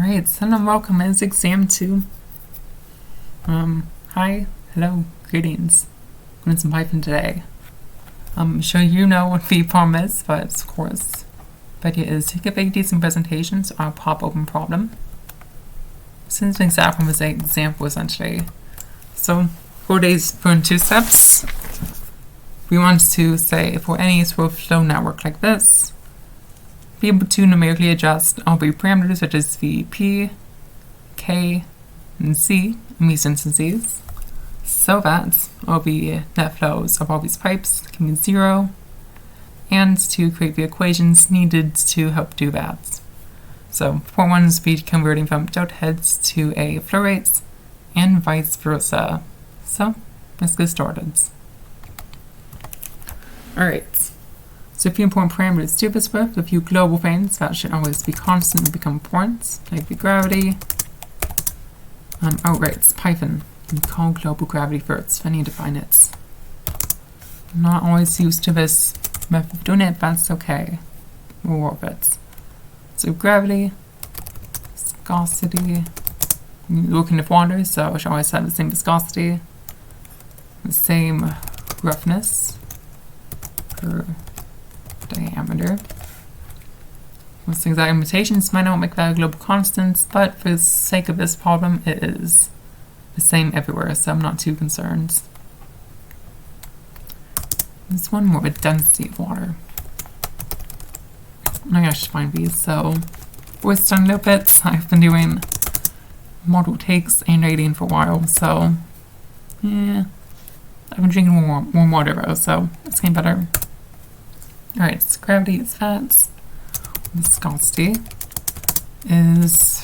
Alright, so hello and welcome. It's exam 2. Hi, hello, greetings. I'm doing some Python today. I'm sure you know what P1 is, but of course, the idea is to give a decent presentation, so I'll pop open problem. Since the example was an example essentially. So, 4 days for 2 steps. We want to say for any sort of flow network like this, be able to numerically adjust all the parameters such as v, p, k, and c in these instances, so that all the net flows of all these pipes can be 0, and to create the equations needed to help do that. So for one, speed converting from delta heads to a flow rates, and vice versa. So let's get started. Alright. So a few important parameters to this with, a few global things that should always be constant and become important, like the gravity. It's Python. We call global gravity first. I need to find it. I'm not always used to this method of doing it, but that's okay. We'll work with it. So gravity, viscosity. Looking at water, so it should always have the same viscosity, the same roughness per diameter. Most exact limitations might not make that a global constant, but for the sake of this problem, it is the same everywhere, so I'm not too concerned. There's one more, with density of water. I'm gonna find these, so with some little bits, I've been doing model takes and rating for a while, so yeah. I've been drinking warm water though, so it's getting better. Alright, so gravity is that. Viscosity is,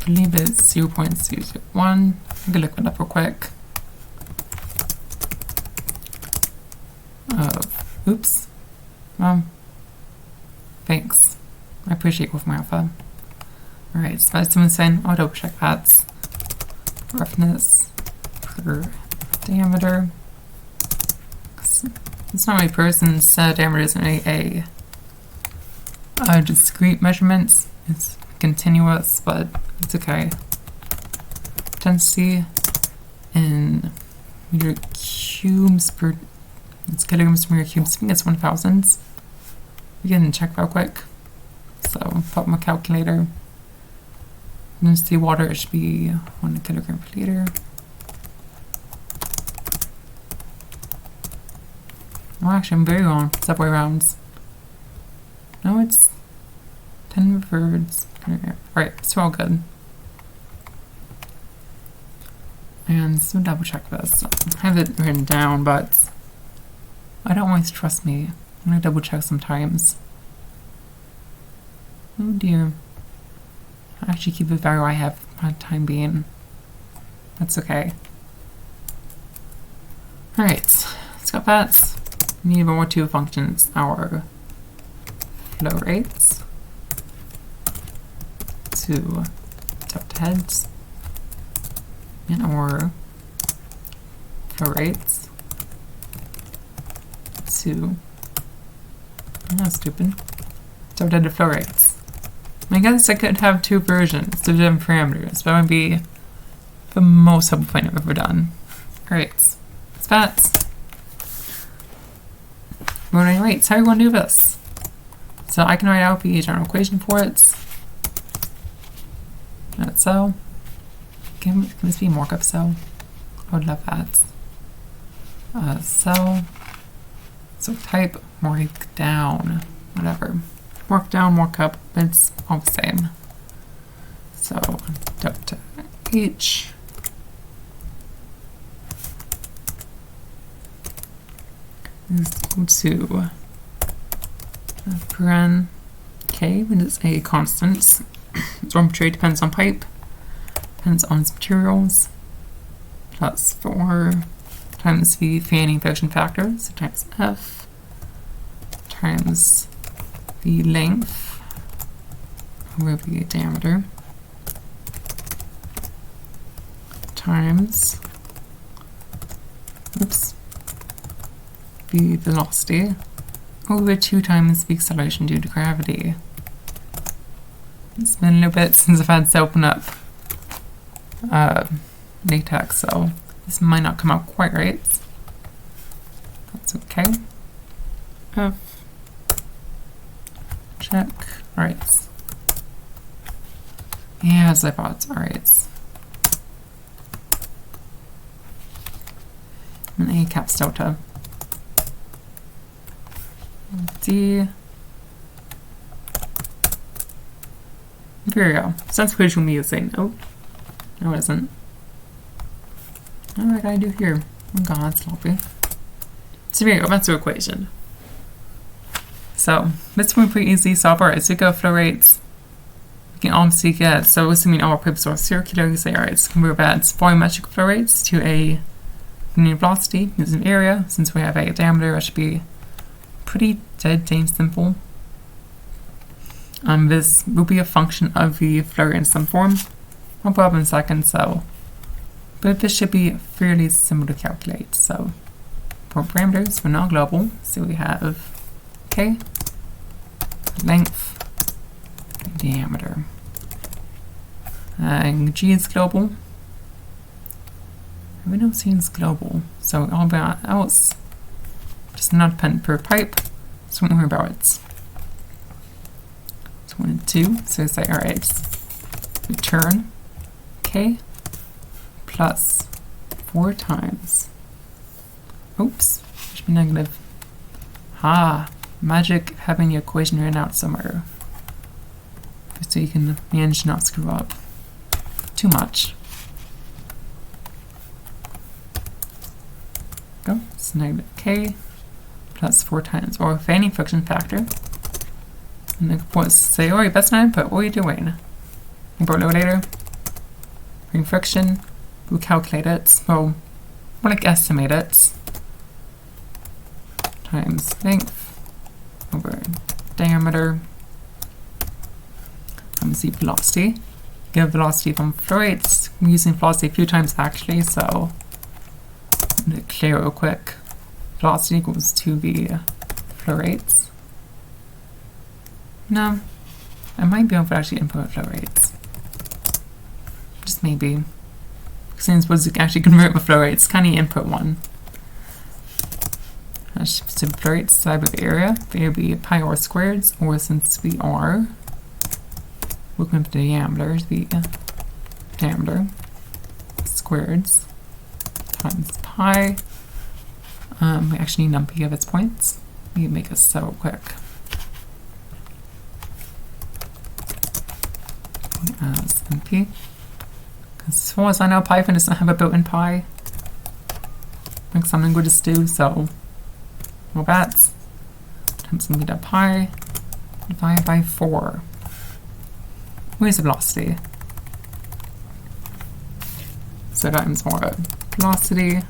I believe it's 0.001. I'm gonna look that up real quick. Oops. Thanks. I appreciate with my alpha. Alright, so that's someone saying, I'll double check that. Roughness per diameter. It's not my person's diameter isn't a discrete measurement. It's continuous, but it's okay. Density in meter cubes per, it's kilograms per meter cubes. I think it's 1,000. We can check real quick. So pop my calculator. Density water, it should be 1 kilogram per liter. Oh, actually, I'm very wrong. It's that way around. No, it's 10 thirds. Alright, it's all good. And so double check this. I have it written down, but I don't always trust me. I'm gonna double check sometimes. Oh dear. I actually keep the value I have for the time being. That's okay. Alright, let's got that. We need more two functions, our flow rates to delta heads and our flow rates to, that's stupid, delta head flow rates. I guess I could have 2 versions of different parameters, but that would be the most helpful thing I've ever done. Alright, it's that. Running rates, how are we going to do this? So I can write out the general equation for it. That's so. Can this be markup so? I would love that. So type mark down, whatever. Mark down, markup, it's all the same. So delta H. Is equal to paren k, which is a constant. Geometry depends on pipe, depends on its materials, plus 4 times the fanning friction factor, so times F, times the length over the diameter, times, the velocity over 2 times the acceleration due to gravity. It's been a little bit since I've had to open up latex, so this might not come out quite right. That's okay. F. Check. Alright. Yeah, as I thought. Alright. An A caps delta. D. There we go. So that's what we're using. Oh, no, it isn't. What did I do here? Oh god, sloppy. So there we go, that's the equation. So, this one pretty easy to solve. Alright, so we go flow rates. We can obviously get, so assuming all pipes are circular, we say, alright, let's convert that volumetric flow rates to a linear velocity using area. Since we have a diameter, that should be pretty dead dang simple. This will be a function of the flow rate in some form. I'll put up in a second, so. But this should be fairly simple to calculate. So, for parameters, we're not global. So we have K, length, diameter. And G is global. We don't see it's global. So all about else, just not dependent per pipe. So don't worry about it. 1 and 2, so say, alright, return K plus 4 times, oops, should be negative, magic having the equation written out somewhere, so you can manage to not screw up too much. Go, it's negative K plus 4 times, or if any friction factor. And the point say, alright, that's not input, what are you doing? Import load later. Bring friction. We'll calculate it. Well, more like estimate it. Times length over diameter. Times the velocity. Get velocity from flow rates. I'm using velocity a few times actually, so I'm going to clear real quick. Velocity equals to the flow rates. No, I might be able to actually input flow rates. Just maybe. Since was actually convert the flow rates, kind of input one. So flow rates side with area, it'll be pi r squared, or since we are working with the diameter, the diameter squared times pi. We actually need numpy of its points. We can make this so quick. As NP. Because as far as I know, Python doesn't have a built-in pi. I think something good to do, so well, that's times going to be pi divided by 4. Where's the velocity? So times more velocity.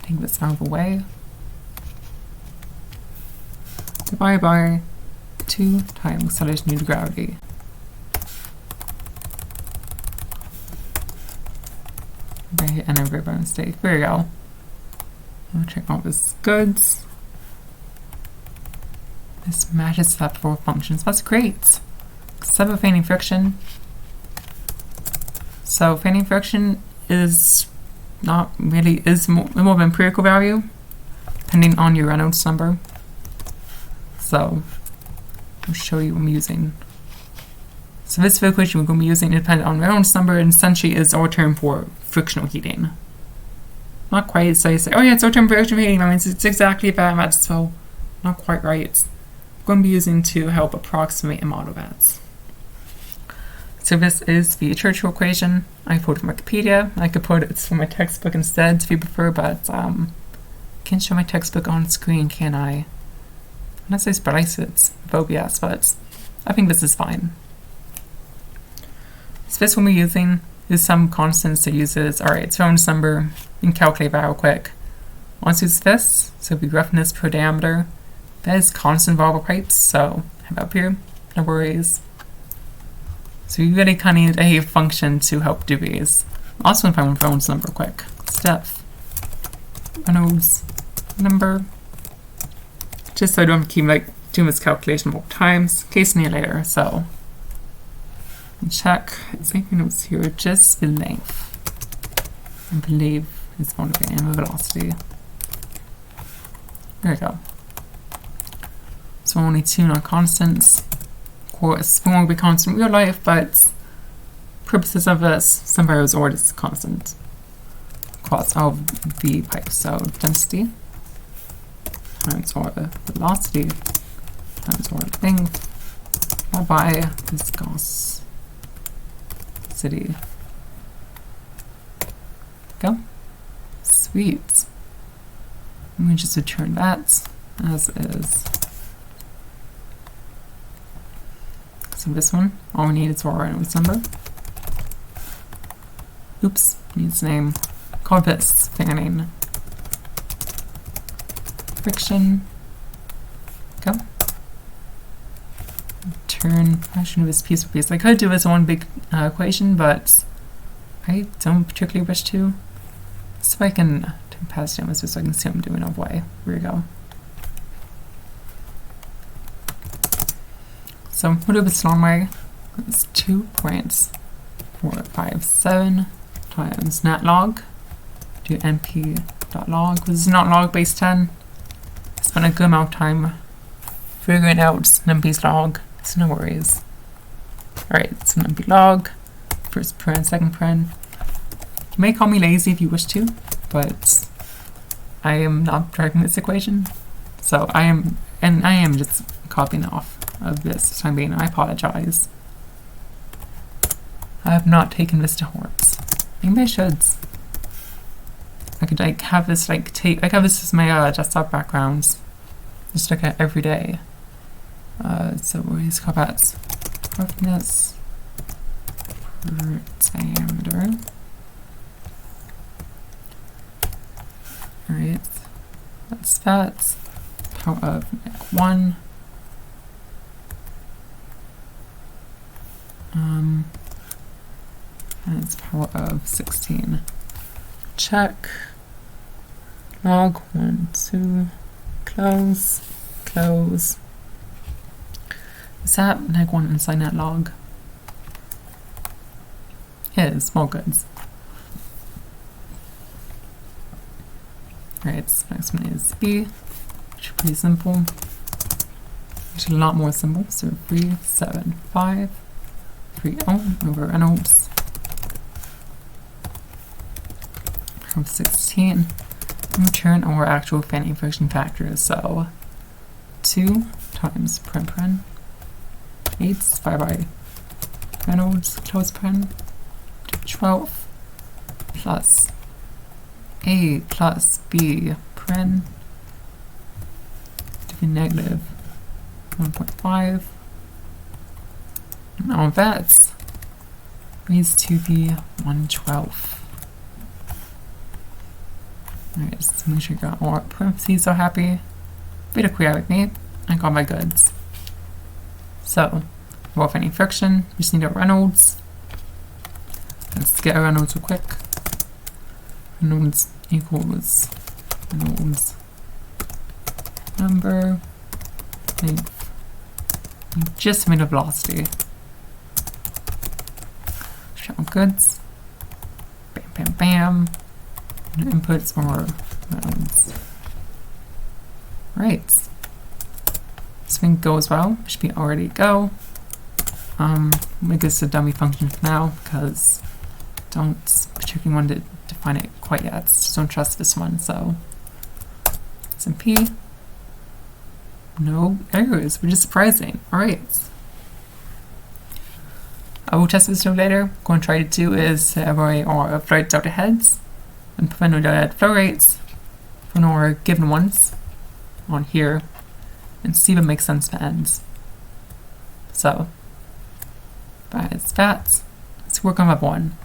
Take this out of the way. Divided by 2 times acceleration due to gravity. Okay, and every by mistake. There you go. I'll check all this goods. This matches up for functions. That's great. Except for fanning friction. So fanning friction is not really, is more of an empirical value, depending on your Reynolds number. So I'll show you what I'm using. So this equation we're going to be using dependent on Reynolds number, and essentially is our term for frictional heating. Not quite, so you say, oh yeah, it's our term for frictional heating, that means it's exactly that much, so not quite right. I'm going to be using to help approximate a model that. So this is the Churchill equation. I put it from Wikipedia. I could put it from my textbook instead if you prefer, but can't show my textbook on screen, can I? Unless I splice it with OBS, but I think this is fine. So this one we're using is some constants that uses, alright, it's Reynolds number. You can calculate that real quick. Once use this, so it'll be roughness per diameter. That is constant for all pipes, so have up here, no worries. So you really kind of need a function to help do these. Also, if I want Reynolds number quick, Steph, Reynolds number, just so I don't have to keep like do this calculation more times, case near later. So check, it's making notes here, just the length. I believe it's going to be in velocity. There we go. So only two non-constants. Of course, we won't be constant in real life, but purposes of this, some variables are just constant across all the pipes. So density times our velocity times our length by viscosity. Go. Sweet. Let me just return that as is. So this one, all we need is our Reynolds number. Oops, needs name. Call this fanning friction. Go. Turn. I should do this piece by piece. I could do this in one big equation, but I don't particularly wish to. So I can turn past it so I can see what I'm doing of y. Here we go. So we'll do this long way. It's 2.457 times net log. Do np.log. This is not log base 10. Spent a good amount of time figuring out np's log, so no worries. Alright, so np log, first paren, second paren. You may call me lazy if you wish to, but I am not driving this equation. So I am just copying off of this time being. I apologize. I have not taken this to heart. Maybe I should. I could like have this like take. I have this as my desktop backgrounds. Just look at every day. So we'll call that roughness per diameter. Alright, that's that. Power of like 1. And it's power of 16. Check. Log 1, 2. Close. Close. Is that neg 1 inside net log? It is. Small goods. Alright, so next one is B, which is pretty simple. Actually, a lot more simple. So 375 over Reynolds from 16. And return our actual fanning friction factors. So 2 times paren 8 divided by Reynolds close paren to 12 plus A plus B paren to be negative 1.5. Now that's raised to the 1/12. Alright, so make sure you got all parentheses are happy. Beta query with me. I got my goods. So, well, any friction, we just need a Reynolds. Let's get a Reynolds real quick. Reynolds equals Reynolds number, length, just made a velocity. Show goods. Bam, bam, bam. And inputs are Reynolds. Right. This thing goes well. Should be already go. Make this a dummy function for now because don't particularly want to define it quite yet. Just don't trust this one. So SMP. No errors, which is surprising. Alright. I will test this later. What I'm going to try to do is array our flow rate delta heads and prevent delta flow rates for our given ones on here and see if it makes sense for ends. So, that's that. Let's work on map 1.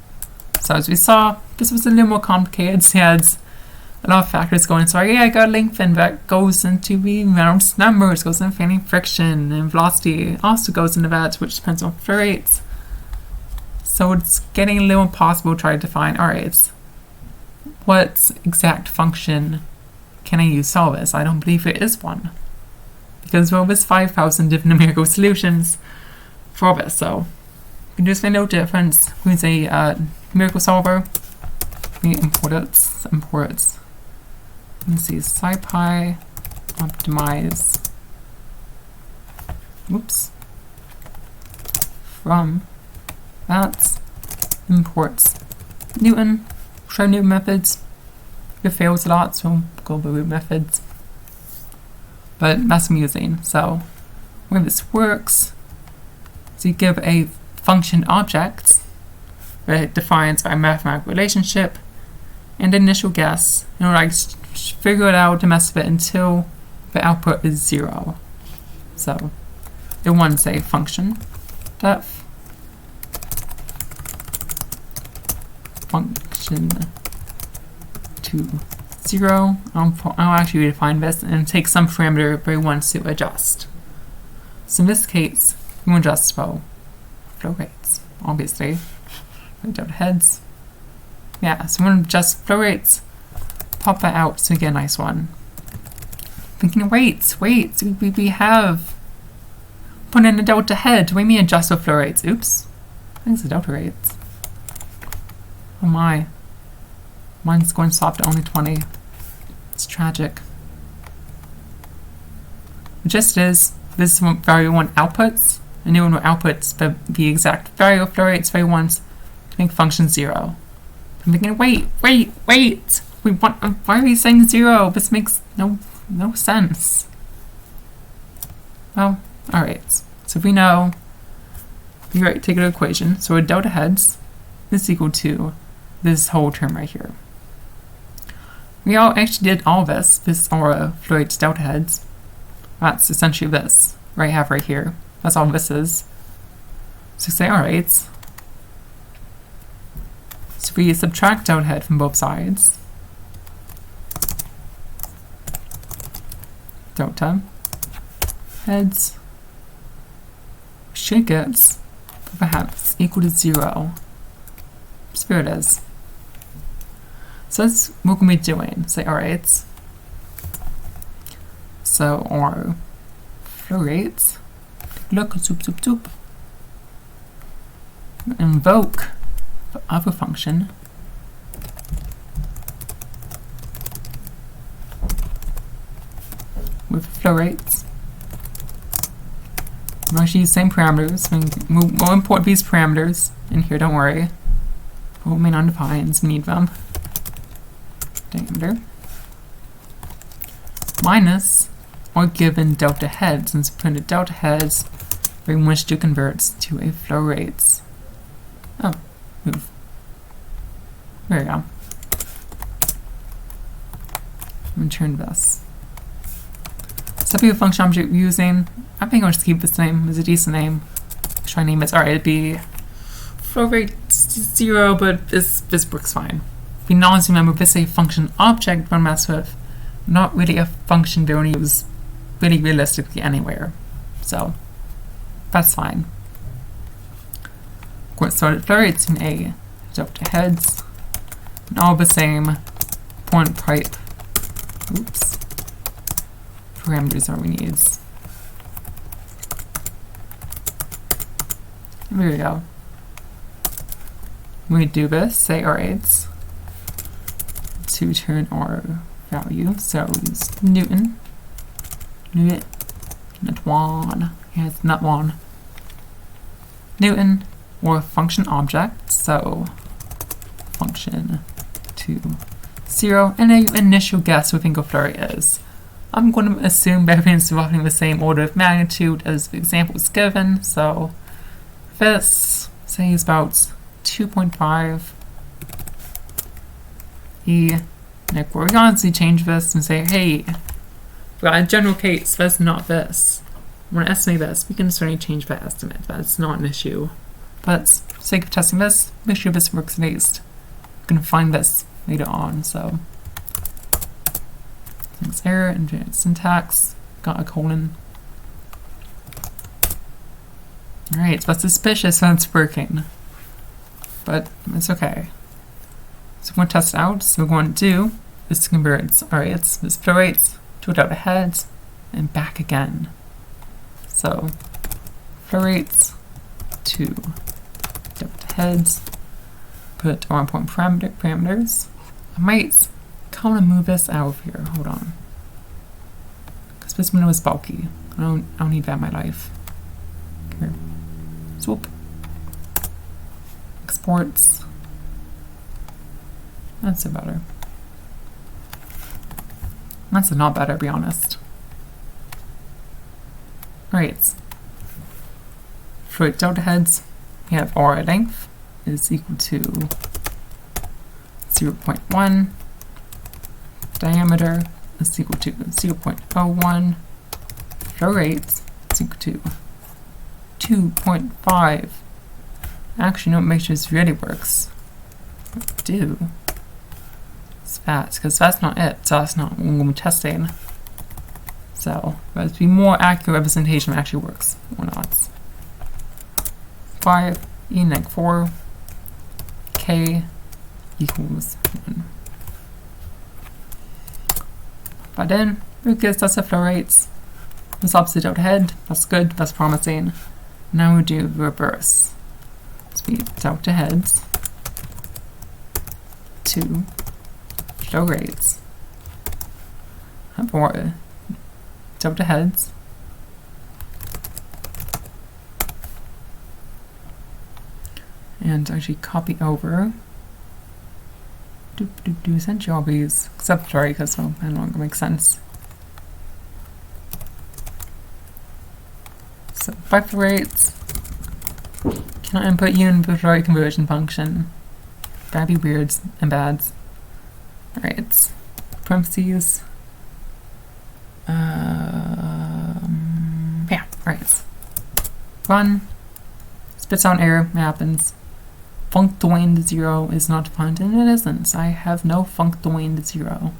So as we saw, this was a little more complicated. It has a lot of factors going. So yeah, I got a lengthen that goes into the Reynolds numbers, goes into fanning friction, and velocity also goes into that, which depends on flow rates. So it's getting a little impossible to try to define, alright, what exact function can I use to solve this? I don't believe it is one. because well, there's 5,000 different numerical solutions for this, so we can just find no difference. We say numerical solver. We import it. Let's see, SciPy optimize. Whoops. From that imports Newton. Try Newton methods. It fails a lot, so go with root methods. But that's what I'm using. So when this works, so you give a function object that it defines a mathematical relationship and initial guess, and we'll like figure it out to mess with it until the output is 0. So it wants a function def function to 0. I'll actually define this and take some parameter that it wants to adjust. So in this case, we want to adjust flow rates, obviously. Delta heads. Yeah, so we want to adjust flow rates. Pop that out so we get a nice one. Thinking, wait, we have put in a delta head. What do we mean adjust the flow rates? Oops. I think it's the delta rates. Oh my. Mine's going soft to only 20. It's tragic. The gist is, this is what variable 1 outputs. A new one will outputs the exact variable flow rates for once to make function 0. I'm thinking, wait. Why are we saying 0? This makes no sense. Well, alright. So if we know, take an equation. So a delta heads is equal to this whole term right here. We all actually did all this. This are flow rates delta heads. That's essentially this right half right here. That's all this is. So say, alright. So we subtract delta head from both sides. Delta heads should get perhaps equal to 0. So here it is. So that's what we're going to be doing. Say, alright. So our flow rates. Look, zoop. Invoke the other function. With flow rates. We'll actually use the same parameters. We'll import these parameters in here, don't worry. We'll main undefines, we need them. Diameter. Minus or given delta heads, since we put in delta heads, we wish to convert to a flow rates. Oh, move. There we go. Return this. So the function object we're using, I think I'll just keep this name. It's a decent name. Try to name it. Alright, it'd be flow rate 0, but this works fine. If you not remember, this is a function object we're mess with, not really a function we only use really realistically anywhere. So that's fine. Of course, so flow rates in A, delta heads, and all the same point pipe. Oops. Parameters are we need. There we go. We do this, say alright, to return our value. So use Newton. Not one. Yeah, it's not one. Newton or function object. So function to 0, and an initial guess what we think a flow rate is. I'm going to assume everything's roughly in the same order of magnitude as the example is given. So this, say, is about 2.5 E. And we're going to change this and say, hey, we got a general case, that's not this. We're going to estimate this. We can certainly change that estimate. That's not an issue. But for the sake of testing this, make sure this works at least. We're going to find this later on, so. Thanks, error, and syntax. Got a colon. Alright, so that's suspicious when it's working. But it's okay. So we're going to test it out. So what we're going to do is to convert, alright, it's flow rates to delta heads and back again. So flow rates to depth heads, put our point parameters. I might kind of move this out of here. Hold on, because this window is bulky. I don't need that in my life. Here, swoop, exports. That's better. That's not better, to be honest. Right. For delta heads, we have our length is equal to 0.1. Diameter is equal to 0.01. Flow rate is equal to 2.5. Actually, no, make sure this really works. Do. It's fast, because that's not it. So that's not what we're going to be testing. So, let's be more accurate representation if it actually works or not. 5 e neg 4 k equals 1. But then, it gives us the flow rates. This opposite delta head, that's good, that's promising. Now we do the reverse. So we delta heads to flow rates. For delta heads and actually copy over. Essentially all these, except sorry, because I don't know, it makes sense. So by flow rates, cannot input unit conversion function. That'd be weird and bad. Alright, parentheses. Yeah, alright. Run. Spits out an error, it happens. Func domain to 0 is not defined, and it isn't. I have no func domain to 0.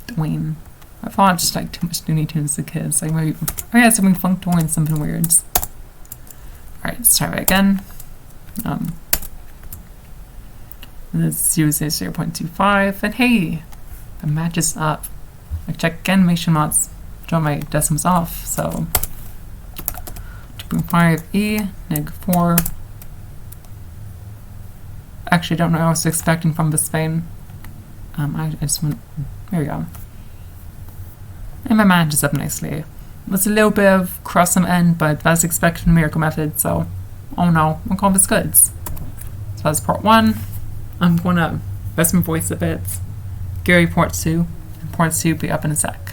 Domain. I thought just like too much Looney Tunes to kids. Like maybe, oh yeah, something func domain, something weird. Alright, let's try it again. This is 0.25, and hey, it matches up. I check again, make sure I'm not drawing my decimals off. So 2.5 e neg 4. Actually, I don't know what I was expecting from this vein. I just went, there we go. And my matches up nicely. It's a little bit of cross some end, but that's expected in Miracle Method, so oh no, we'll call this goods. So that's part 1. I'm gonna rest my voice a bit. Gary part 2, and part 2 will be up in a sec.